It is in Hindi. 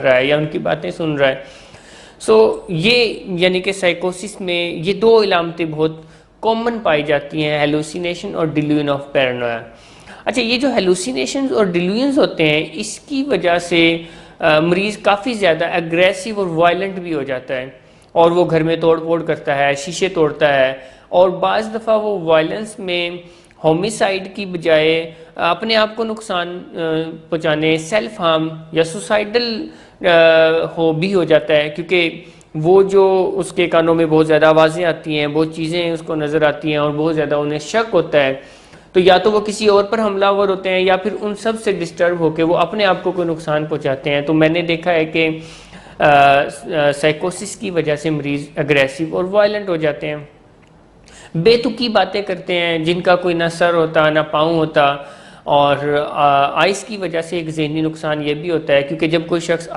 रहा है या उनकी बातें सुन रहा है। ये यानी कि साइकोसिस में ये दो इलामतें बहुत कॉमन पाई जाती हैं, हेलुसिनेशन और डिल्यूजन ऑफ पैरानोया। अच्छा, ये जो हेलुसिनेशंस और डिल्यूजन्स होते हैं, इसकी वजह से मरीज़ काफ़ी ज़्यादा एग्रेसिव और वायलेंट भी हो जाता है और वो घर में तोड़ फोड़ करता है, शीशे तोड़ता है, और बाज़ दफ़ा वो वायलेंस में होमिसाइड की बजाय अपने आप को नुकसान पहुँचाने, सेल्फ हार्म या सुसाइडल हो जाता है, क्योंकि वो जो उसके कानों में बहुत ज़्यादा आवाज़ें आती हैं, बहुत चीज़ें उसको नज़र आती हैं और बहुत ज़्यादा उन्हें शक होता है, तो या तो वो किसी और पर हमलावर होते हैं या फिर उन सब से डिस्टर्ब होकर वो अपने आप को कोई नुकसान पहुंचाते हैं। तो मैंने देखा है कि साइकोसिस की वजह से मरीज़ एग्रेसिव और वायलेंट हो जाते हैं, बेतुकी बातें करते हैं जिनका कोई ना सर होता ना पाँव होता। और आइस की वजह से एक ज़हनी नुकसान ये भी होता है, क्योंकि जब कोई शख्स